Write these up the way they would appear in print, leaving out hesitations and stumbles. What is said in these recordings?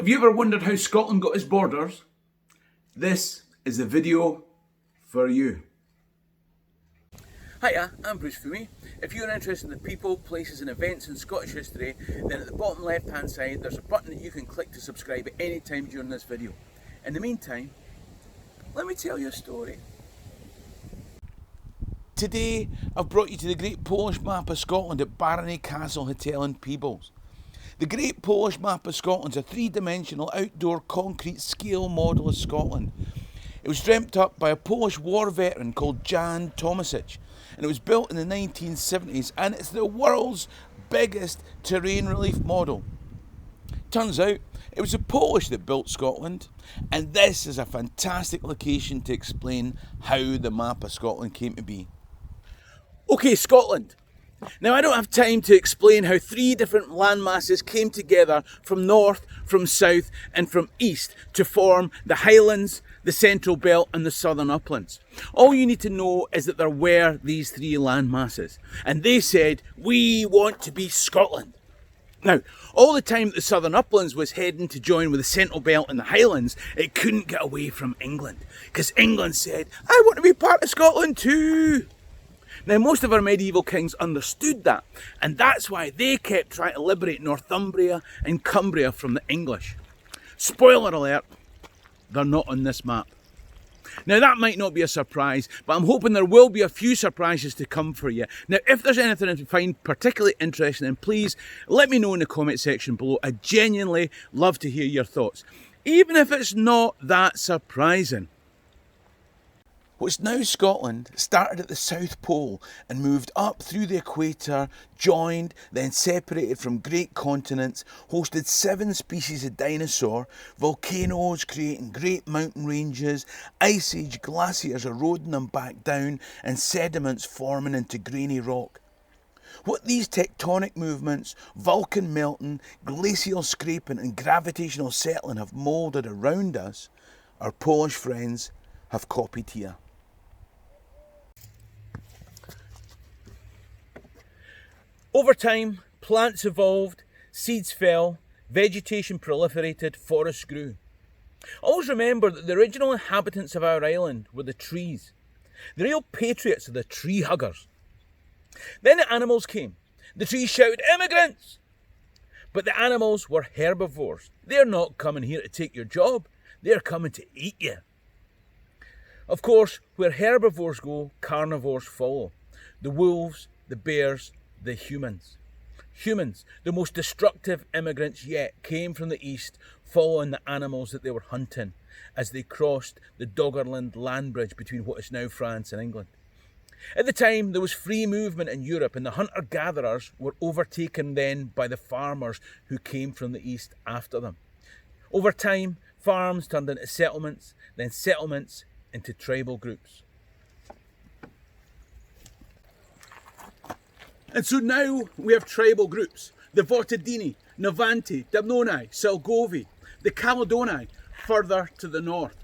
Have you ever wondered how Scotland got its borders? This is the video for you. Hiya, I'm Bruce Fummey. If you're interested in the people, places and events in Scottish history, then at the bottom left hand side there's a button that you can click to subscribe at any time during this video. In the meantime, let me tell you a story. Today I've brought you to the Great Polish Map of Scotland at Barony Castle Hotel in Peebles. The Great Polish Map of Scotland is a three-dimensional outdoor concrete scale model of Scotland. It was dreamt up by a Polish war veteran called Jan Tomasic, and it was built in the 1970s, and it's the world's biggest terrain relief model. Turns out it was the Polish that built Scotland, and this is a fantastic location to explain how the map of Scotland came to be. Okay, Scotland. Now, I don't have time to explain how three different landmasses came together from north, from south and from east to form the Highlands, the Central Belt and the Southern Uplands. All you need to know is that there were these three landmasses, and they said, we want to be Scotland. Now, all the time that the Southern Uplands was heading to join with the Central Belt and the Highlands, it couldn't get away from England, because England said, I want to be part of Scotland too. Now, most of our medieval kings understood that, and that's why they kept trying to liberate Northumbria and Cumbria from the English. Spoiler alert, they're not on this map. Now, that might not be a surprise, but I'm hoping there will be a few surprises to come for you. Now, if there's anything you find particularly interesting, then please let me know in the comment section below. I genuinely love to hear your thoughts, even if it's not that surprising. What's now Scotland started at the South Pole and moved up through the equator, joined, then separated from great continents, hosted 7 species of dinosaur, volcanoes creating great mountain ranges, ice age glaciers eroding them back down, and sediments forming into grainy rock. What these tectonic movements, Vulcan melting, glacial scraping and gravitational settling have moulded around us, our Polish friends have copied here. Over time, plants evolved, seeds fell, vegetation proliferated, forests grew. Always remember that the original inhabitants of our island were the trees. The real patriots are the tree huggers. Then the animals came. The trees shouted, immigrants! But the animals were herbivores. They're not coming here to take your job. They're coming to eat you. Of course, where herbivores go, carnivores follow. The wolves, the bears, the humans. Humans, the most destructive immigrants yet, came from the east following the animals that they were hunting as they crossed the Doggerland land bridge between what is now France and England. At the time, there was free movement in Europe, and the hunter-gatherers were overtaken then by the farmers who came from the east after them. Over time, farms turned into settlements, then settlements into tribal groups. And so now we have tribal groups, the Votadini, Novanti, Dabnoni, Selgovi, the Caledoni, further to the north.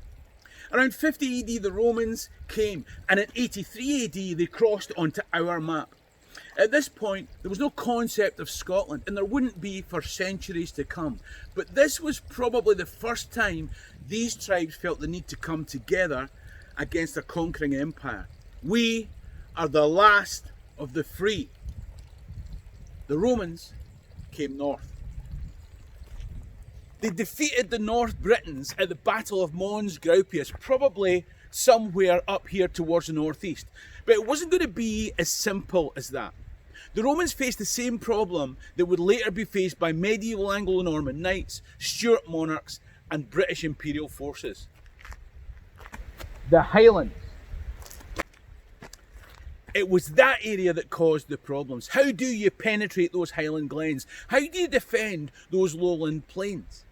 Around 50 AD the Romans came, and in 83 AD they crossed onto our map. At this point there was no concept of Scotland, and there wouldn't be for centuries to come. But this was probably the first time these tribes felt the need to come together against a conquering empire. We are the last of the free. The Romans came north. They defeated the North Britons at the Battle of Mons Graupius, probably somewhere up here towards the northeast. But it wasn't going to be as simple as that. The Romans faced the same problem that would later be faced by medieval Anglo-Norman knights, Stuart monarchs and British imperial forces. The Highlands. It was that area that caused the problems. How do you penetrate those highland glens? How do you defend those lowland plains?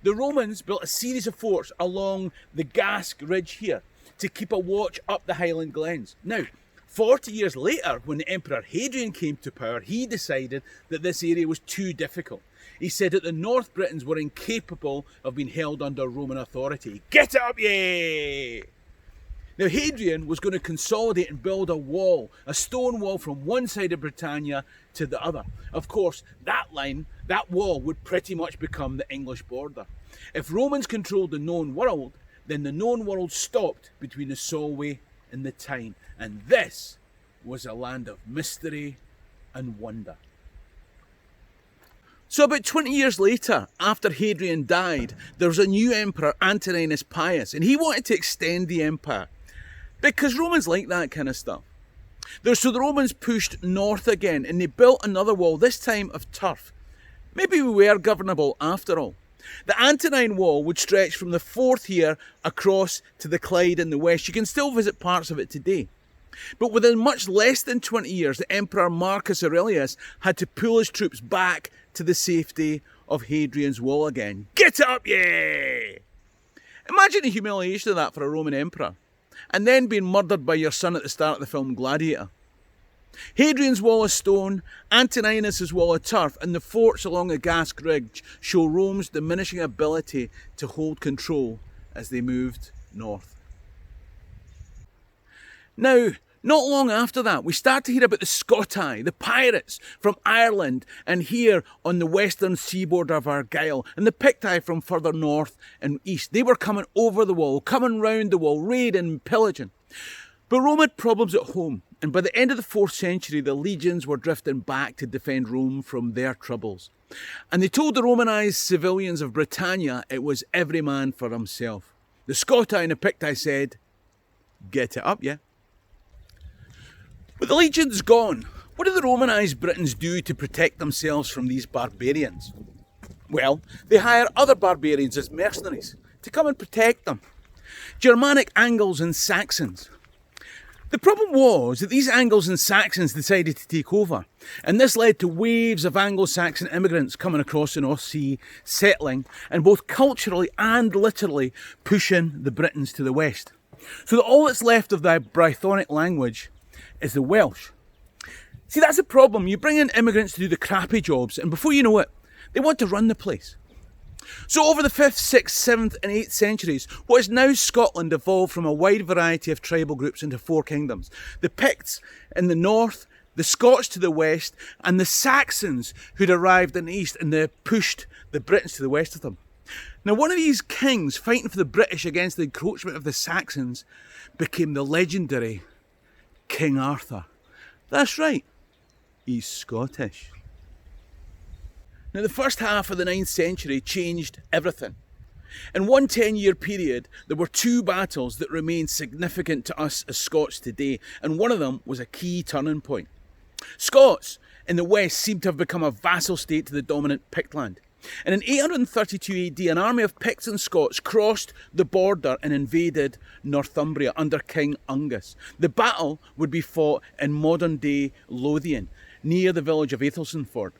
The Romans built a series of forts along the Gask Ridge here to keep a watch up the highland glens. Now, 40 years later, when the Emperor Hadrian came to power, he decided that this area was too difficult. He said that the North Britons were incapable of being held under Roman authority. Get it up, yay! Now Hadrian was going to consolidate and build a wall, a stone wall from one side of Britannia to the other. Of course, that line, that wall would pretty much become the English border. If Romans controlled the known world, then the known world stopped between the Solway and the Tyne. And this was a land of mystery and wonder. So about 20 years later, after Hadrian died, there was a new emperor, Antoninus Pius, and he wanted to extend the empire because Romans like that kind of stuff. So the Romans pushed north again and they built another wall, this time of turf. Maybe we were governable after all. The Antonine Wall would stretch from the Forth here across to the Clyde in the west. You can still visit parts of it today. But within much less than 20 years, the Emperor Marcus Aurelius had to pull his troops back to the safety of Hadrian's Wall again. Get it up, yeah! Imagine the humiliation of that for a Roman emperor. And then being murdered by your son at the start of the film Gladiator. Hadrian's Wall of stone, Antoninus' Wall of turf, and the forts along the Gasque Ridge show Rome's diminishing ability to hold control as they moved north. Now, not long after that, we start to hear about the Scotti, the pirates from Ireland and here on the western seaboard of Argyll, and the Picti from further north and east. They were coming over the wall, coming round the wall, raiding and pillaging. But Rome had problems at home, and by the end of the 4th century, the legions were drifting back to defend Rome from their troubles. And they told the Romanised civilians of Britannia it was every man for himself. The Scotti and the Picti said, get it up, yeah? With the legions gone, what did the Romanised Britons do to protect themselves from these barbarians? Well, they hire other barbarians as mercenaries to come and protect them. Germanic Angles and Saxons. The problem was that these Angles and Saxons decided to take over, and this led to waves of Anglo-Saxon immigrants coming across the North Sea, settling, and both culturally and literally pushing the Britons to the west. So that all that's left of the Brythonic language is the Welsh. See, that's the problem. You bring in immigrants to do the crappy jobs, and before you know it, they want to run the place. So over the 5th, 6th, 7th and 8th centuries, what is now Scotland evolved from a wide variety of tribal groups into 4 kingdoms. The Picts in the north, the Scots to the west, and the Saxons who'd arrived in the east and they pushed the Britons to the west of them. Now, one of these kings fighting for the British against the encroachment of the Saxons became the legendary King Arthur. That's right, he's Scottish. Now, the first half of the 9th century changed everything. In one 10-year period, there were 2 battles that remain significant to us as Scots today, and one of them was a key turning point. Scots in the west seemed to have become a vassal state to the dominant Pictland. And in 832 AD, an army of Picts and Scots crossed the border and invaded Northumbria under King Angus. The battle would be fought in modern-day Lothian, near the village of Athelsonford.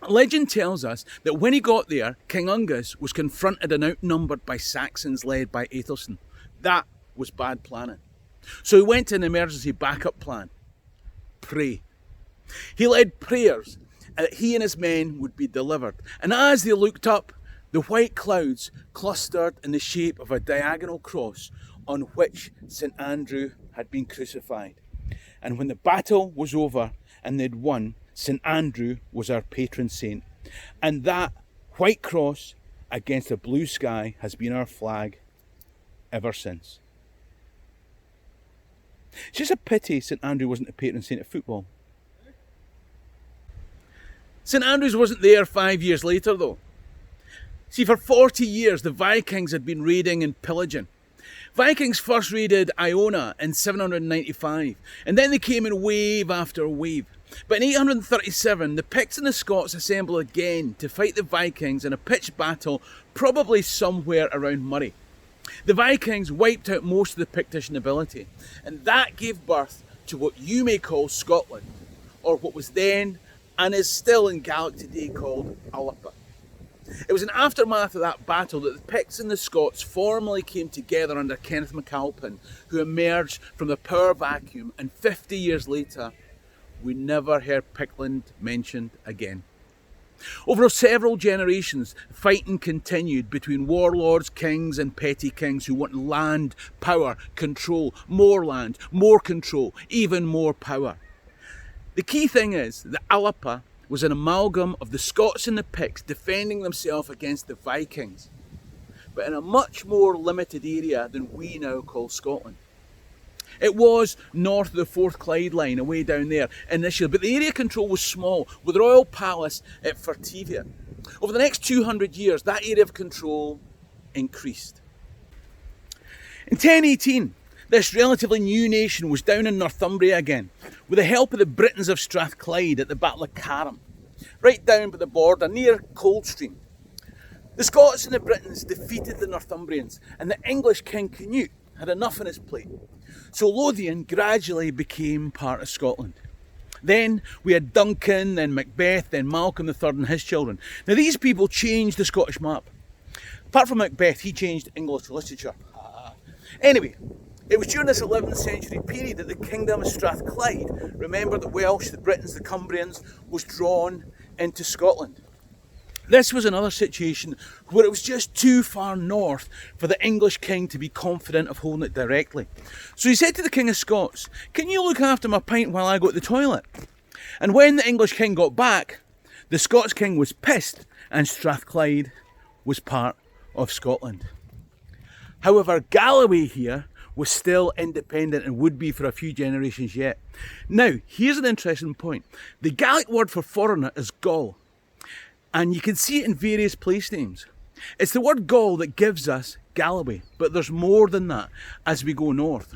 Legend tells us that when he got there, King Angus was confronted and outnumbered by Saxons led by Aethelstan. That was bad planning. So he went to an emergency backup plan. Pray. He led prayers that he and his men would be delivered. And as they looked up, the white clouds clustered in the shape of a diagonal cross on which St. Andrew had been crucified. And when the battle was over and they'd won, St. Andrew was our patron saint. And that white cross against a blue sky has been our flag ever since. It's just a pity St. Andrew wasn't the patron saint of football. St. Andrews wasn't there 5 years later though. See, for 40 years the Vikings had been raiding and pillaging. Vikings first raided Iona in 795, and then they came in wave after wave. But in 837, the Picts and the Scots assembled again to fight the Vikings in a pitched battle, probably somewhere around Murray. The Vikings wiped out most of the Pictish nobility, and that gave birth to what you may call Scotland, or what was then and is still in Gaelic today called Ullapa. It was an aftermath of that battle that the Picts and the Scots formally came together under Kenneth MacAlpin, who emerged from the power vacuum, and 50 years later, we never heard Pictland mentioned again. Over several generations, fighting continued between warlords, kings and petty kings who wanted land, power, control, more land, more control, even more power. The key thing is that Alapa was an amalgam of the Scots and the Picts defending themselves against the Vikings, but in a much more limited area than we now call Scotland. It was north of the Fourth Clyde line, away down there initially, but the area of control was small, with the royal palace at Fertivia. Over the next 200 years, that area of control increased. In 1018, this relatively new nation was down in Northumbria again, with the help of the Britons of Strathclyde at the Battle of Carham, right down by the border near Coldstream. The Scots and the Britons defeated the Northumbrians, and the English King Canute had enough on his plate. So Lothian gradually became part of Scotland. Then we had Duncan, then Macbeth, then Malcolm III and his children. Now these people changed the Scottish map. Apart from Macbeth, he changed English literature. Anyway, it was during this 11th century period that the Kingdom of Strathclyde, remember the Welsh, the Britons, the Cumbrians, was drawn into Scotland. This was another situation where it was just too far north for the English king to be confident of holding it directly. So he said to the King of Scots, "Can you look after my pint while I go to the toilet?" And when the English king got back, the Scots king was pissed and Strathclyde was part of Scotland. However, Galloway here was still independent and would be for a few generations yet. Now, here's an interesting point. The Gaelic word for foreigner is Gaul. And you can see it in various place names. It's the word Gaul that gives us Galloway, but there's more than that as we go north.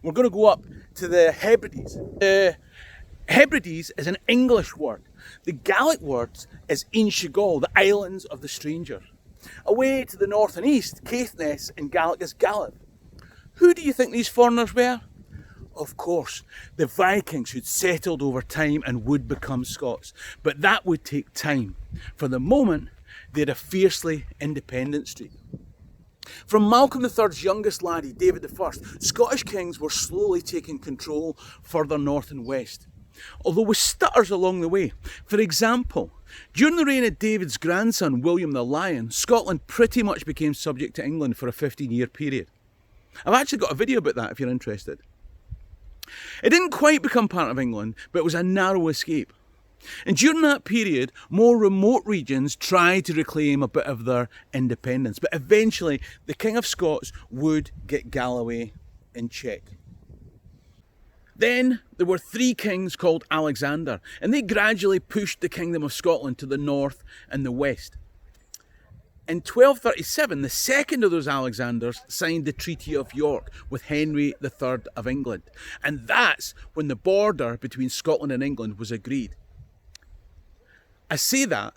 We're going to go up to the Hebrides. The Hebrides is an English word. The Gaelic word is Inchigal, the islands of the stranger. Away to the north and east, Caithness in Gaelic is Gallup. Who do you think these foreigners were? Of course, the Vikings who'd settled over time and would become Scots. But that would take time. For the moment, they had a fiercely independent streak. From Malcolm III's youngest laddie, David I, Scottish kings were slowly taking control further north and west, although with stutters along the way. For example, during the reign of David's grandson, William the Lion, Scotland pretty much became subject to England for a 15-year period. I've actually got a video about that if you're interested. It didn't quite become part of England, but it was a narrow escape. And during that period, more remote regions tried to reclaim a bit of their independence. But eventually, the King of Scots would get Galloway in check. Then there were three kings called Alexander, and they gradually pushed the Kingdom of Scotland to the north and the west. In 1237, the second of those Alexanders signed the Treaty of York with Henry III of England. And that's when the border between Scotland and England was agreed. I say that,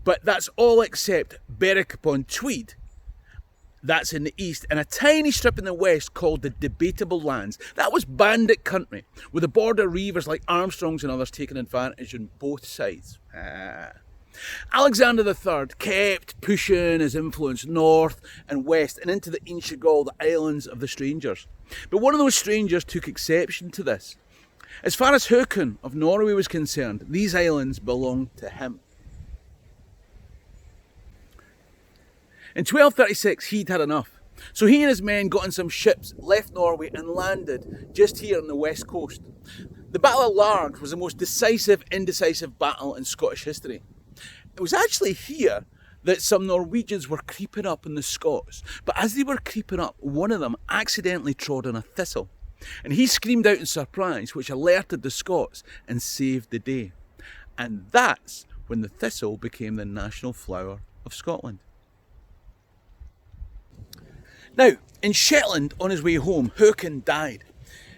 but that's all except Berwick-upon-Tweed. That's in the east, and a tiny strip in the west called the Debatable Lands. That was bandit country, with the border reivers like Armstrongs and others taking advantage on both sides. Alexander III kept pushing his influence north and west and into the Inchigal, the islands of the strangers. But one of those strangers took exception to this. As far as Håkon of Norway was concerned, these islands belonged to him. In 1236, he'd had enough. So he and his men got on some ships, left Norway and landed just here on the west coast. The Battle of Largs was the most decisive, indecisive battle in Scottish history. It was actually here that some Norwegians were creeping up on the Scots. But as they were creeping up, one of them accidentally trod on a thistle. And he screamed out in surprise, which alerted the Scots and saved the day. And that's when the thistle became the national flower of Scotland. Now, in Shetland, on his way home, Håkon died.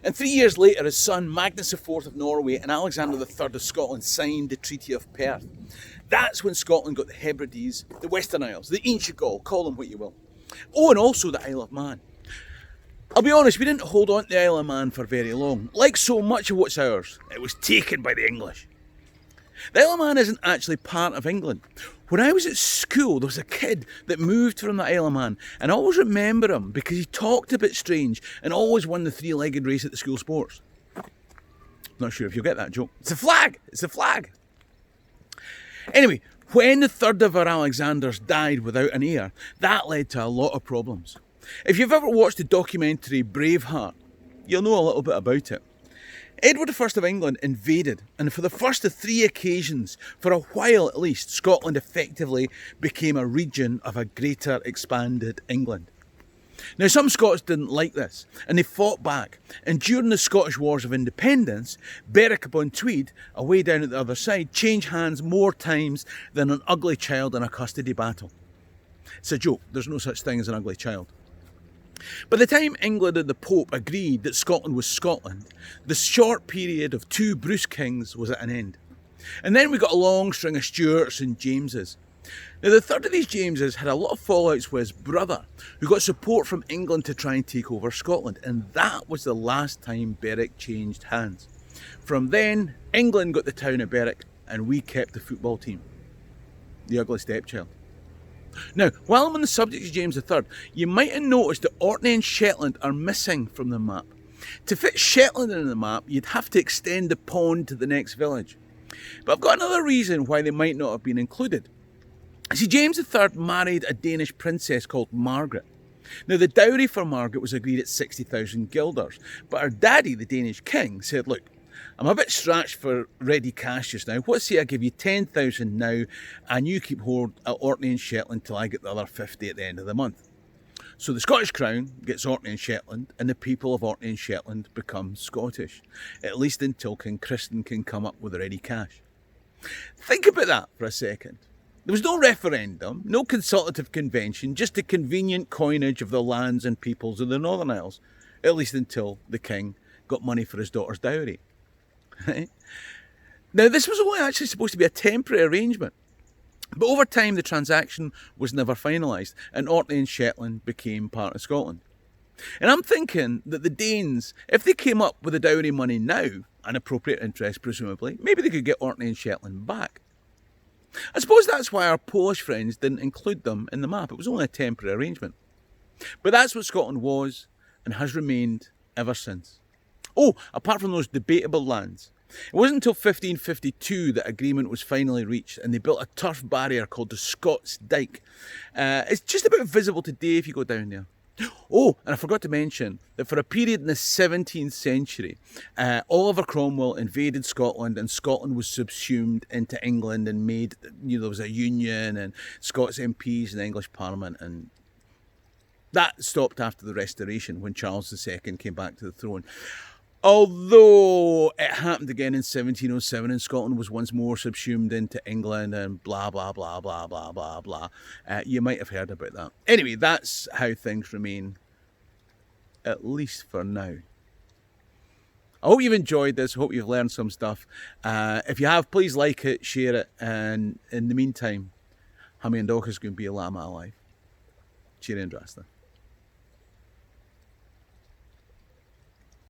And 3 years later, his son Magnus IV of Norway and Alexander III of Scotland signed the Treaty of Perth. That's when Scotland got the Hebrides, the Western Isles, the Inchigal, call them what you will. Oh, and also the Isle of Man. I'll be honest, we didn't hold on to the Isle of Man for very long. Like so much of what's ours, it was taken by the English. The Isle of Man isn't actually part of England. When I was at school, there was a kid that moved from the Isle of Man, and I always remember him because he talked a bit strange and always won the three-legged race at the school sports. Not sure if you'll get that joke. It's a flag! It's a flag! Anyway, when the third of our Alexanders died without an heir, that led to a lot of problems. If you've ever watched the documentary Braveheart, you'll know a little bit about it. Edward I of England invaded, and for the first of 3 occasions, for a while at least, Scotland effectively became a region of a greater expanded England. Now, some Scots didn't like this, and they fought back, and during the Scottish Wars of Independence, Berwick-upon-Tweed, away down at the other side, changed hands more times than an ugly child in a custody battle. It's a joke, there's no such thing as an ugly child. By the time England and the Pope agreed that Scotland was Scotland, the short period of 2 Bruce kings was at an end. And then we got a long string of Stuarts and Jameses. Now, the third of these Jameses had a lot of fallouts with his brother, who got support from England to try and take over Scotland, and that was the last time Berwick changed hands. From then, England got the town of Berwick, and we kept the football team. The ugly stepchild. Now, while I'm on the subject of James III, you might have noticed that Orkney and Shetland are missing from the map. To fit Shetland in the map, you'd have to extend the pond to the next village. But I've got another reason why they might not have been included. See, James III married a Danish princess called Margaret. Now, the dowry for Margaret was agreed at 60,000 guilders, but her daddy, the Danish king, said, look, I'm a bit stretched for ready cash just now. What say I give you 10,000 now, and you keep hold at Orkney and Shetland till I get the other 50 at the end of the month. So the Scottish Crown gets Orkney and Shetland, and the people of Orkney and Shetland become Scottish, at least until King Christian can come up with the ready cash. Think about that for a second. There was no referendum, no consultative convention, just a convenient coinage of the lands and peoples of the Northern Isles, at least until the king got money for his daughter's dowry. Right? Now, this was only actually supposed to be a temporary arrangement, but over time the transaction was never finalised, and Orkney and Shetland became part of Scotland. And I'm thinking that the Danes, if they came up with the dowry money now, an appropriate interest presumably, maybe they could get Orkney and Shetland back. I suppose that's why our Polish friends didn't include them in the map. It was only a temporary arrangement. But that's what Scotland was and has remained ever since. Oh, apart from those debatable lands. It wasn't until 1552 that agreement was finally reached, and they built a turf barrier called the Scots Dyke. It's just about visible today if you go down there. Oh, and I forgot to mention that for a period in the 17th century, Oliver Cromwell invaded Scotland, and Scotland was subsumed into England and made, there was a union and Scots MPs in the English Parliament, and that stopped after the Restoration when Charles II came back to the throne. Although it happened again in 1707 and Scotland was once more subsumed into England and blah, blah, blah, blah, blah, blah, blah. You might have heard about that. Anyway, that's how things remain, at least for now. I hope you've enjoyed this. I hope you've learned some stuff. If you have, please like it, share it. And in the meantime, Hummey and Dawkins going to be a llama alive. Cheerio and Drasta.